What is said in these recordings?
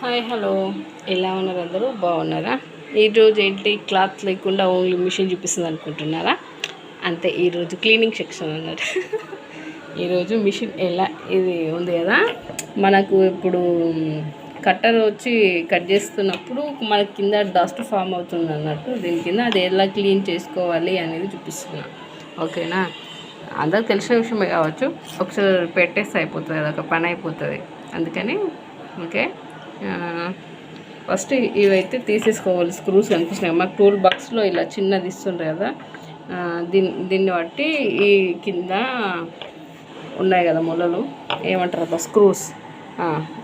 Hi hello, ఎలా ఉన్నారు? అందరూ బాగున్నారా? ఈరోజు ఏంటి క్లాత్ లేకుండా ఓన్లీ మిషన్ చూపిస్తుంది అనుకుంటున్నారా? అంతే, ఈరోజు క్లీనింగ్ సెక్షన్ అన్నట్టు. ఈరోజు మిషన్ ఎలా ఇది ఉంది కదా, మనకు ఇప్పుడు కట్టర్ వచ్చి కట్ చేస్తున్నప్పుడు మన కింద డస్ట్ ఫామ్ అవుతుంది అన్నట్టు. దీని కింద అది ఎలా క్లీన్ చేసుకోవాలి అనేది చూపిస్తున్నా. ఓకేనా? అందరికి తెలిసిన విషయమే కావచ్చు, ఒకసారి పెట్టేస్తే అయిపోతుంది, అది ఒక పని అయిపోతుంది. అందుకని ఓకే, ఫస్ట్ ఇవైతే తీసేసుకోవాలి. స్క్రూస్ కనిపిస్తున్నాయి మాకు టూల్ బాక్స్లో, ఇలా చిన్నది ఇస్తుండ్రు కదా, దీన్ని బట్టి ఈ కింద ఉన్నాయి కదా మొలలు, ఏమంటారు అబ్బా, స్క్రూస్,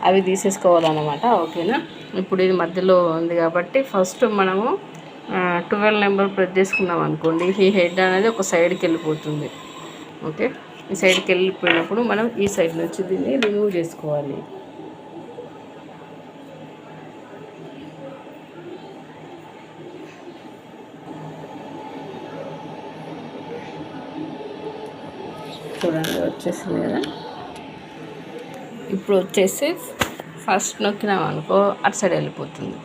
అవి తీసేసుకోవాలన్నమాట. ఓకేనా? ఇప్పుడు ఇది మధ్యలో ఉంది కాబట్టి ఫస్ట్ మనము 12 నెంబర్ ప్రెస్ చేసుకున్నాం అనుకోండి, ఈ హెడ్ అనేది ఒక సైడ్కి వెళ్ళిపోతుంది. ఓకే, ఈ సైడ్కి వెళ్ళిపోయినప్పుడు మనం ఈ సైడ్ నుంచి దీన్ని రిమూవ్ చేసుకోవాలి. చూడండి, వచ్చేసింది కదా. ఇప్పుడు వచ్చేసి ఫస్ట్ నొక్కినాం అనుకో, అటు సైడ్ వెళ్ళిపోతుంది.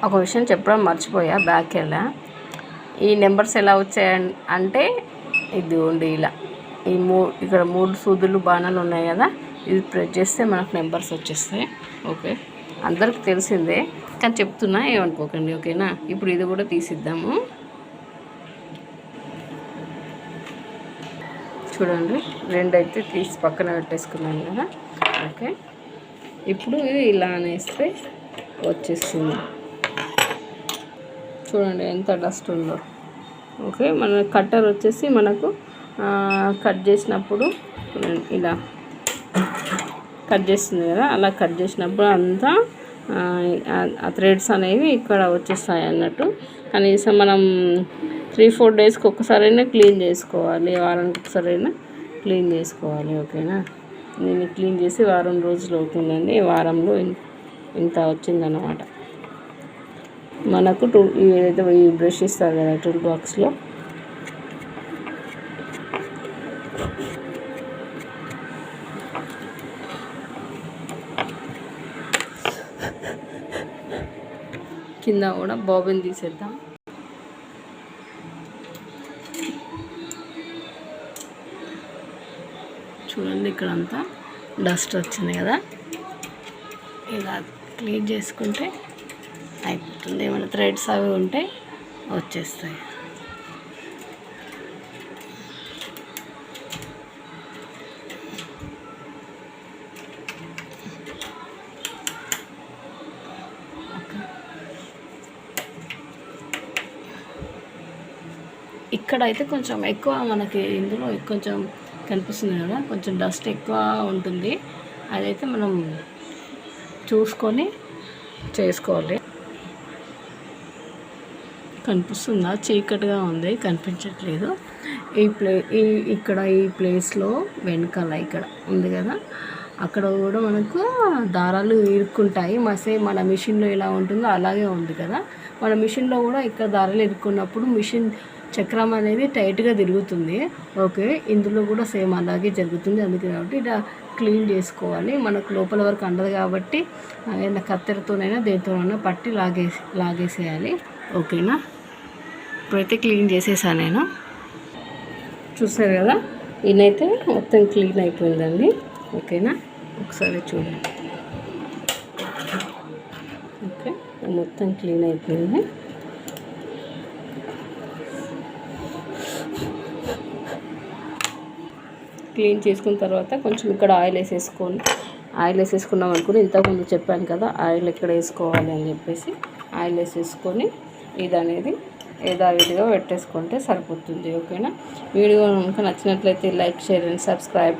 ఒక విషయం చెప్పడం మర్చిపోయా, బ్యాక్ వెళ్ళా. ఈ నెంబర్స్ ఎలా వచ్చాయి అంటే, ఇది ఉండి ఇలా ఇక్కడ 3 సూదులు బాణాలు ఉన్నాయి కదా, ఇది ప్రెస్ చేస్తే మనకు నెంబర్స్ వచ్చేస్తాయి. ఓకే, అందరికి తెలిసిందే కానీ చెప్తున్నా, ఏమనుకోకండి. ఓకేనా? ఇప్పుడు ఇది కూడా తీసిద్దాము. చూడండి, 2 అయితే తీసి పక్కన పెట్టేసుకున్నాను కదా. ఓకే, ఇప్పుడు ఇది ఇలా అనేస్తే వచ్చేస్తుంది. చూడండి ఎంత డస్ట్ ఉందో. ఓకే, మన కట్టర్ వచ్చేసి మనకు కట్ చేసినప్పుడు ఇలా కట్ చేస్తుంది కదా, అలా కట్ చేసినప్పుడు అంతా ఆ థ్రెడ్స్ అనేవి ఇక్కడ వచ్చేస్తాయి అన్నట్టు. కనీసం మనం 3-4 డేస్కి ఒక్కసారైనా క్లీన్ చేసుకోవాలి, వారానికి ఒకసారైనా క్లీన్ చేసుకోవాలి. ఓకేనా? నేను క్లీన్ చేసి వారం రోజులు అవుతుందండి. వారంలో ఇంత వచ్చిందన్నమాట మనకు. ఏదైతే ఈ బ్రష్ ఇస్తారు కదా టూల్ బాక్స్లో, కింద కూడా బాబిన్ తీసేద్దాం. చూడండి, ఇక్కడంతా డస్ట్ వచ్చింది కదా, ఇలా క్లీన్ చేసుకుంటే అయిపోతుంది. ఏమైనా థ్రెడ్స్ అవి ఉంటే వచ్చేస్తాయి. ఇక్కడ అయితే కొంచెం ఎక్కువ మనకి ఇందులో కొంచెం కనిపిస్తుంది కదా, కొంచెం డస్ట్ ఎక్కువ ఉంటుంది. అదైతే మనం చూసుకొని చేసుకోవాలి. కనిపిస్తుందా? చీకటిగా ఉంది, కనిపించట్లేదు. ఇక్కడ ఈ ప్లేస్లో వెనకాల ఇక్కడ ఉంది కదా, అక్కడ కూడా మనకు దారాలు ఇరుక్కుంటాయి. మన మిషన్లో ఎలా ఉంటుందో అలాగే ఉంది కదా, మన మిషన్లో కూడా ఇక్కడ దారాలు ఇరుక్కున్నప్పుడు మిషన్ చక్రం అనేది టైట్గా తిరుగుతుంది. ఓకే, ఇందులో కూడా సేమ్ అలాగే జరుగుతుంది. అందుకే కాబట్టి ఇలా క్లీన్ చేసుకోవాలి. మనకు లోపల వరకు అందదు కాబట్టి ఏదైనా కత్తెరతోనైనా దేనితోనైనా పట్టి లాగేసేయాలి. ఓకేనా? ఇప్పుడైతే క్లీన్ చేసేసాను నేను. చూసారు కదా, ఈయనైతే మొత్తం క్లీన్ అయిపోయిందండి. ఓకేనా? ఒకసారి చూడండి. ఓకే, మొత్తం క్లీన్ అయిపోయింది. క్లీన్ చేసుకున్న తర్వాత కొంచెం ఇక్కడ ఆయిల్ వేసేసుకున్నాం అనుకుని, ఇంతకుముందు చెప్పాను కదా ఆయిల్ ఎక్కడ వేసుకోవాలి అని చెప్పేసి, ఆయిల్ వేసేసుకొని ఇది అనేది యథావిధిగా పెట్టేసుకుంటే సరిపోతుంది. ఓకేనా? వీడియో కనుక నచ్చినట్లయితే లైక్, షేర్ అండ్ సబ్స్క్రైబ్.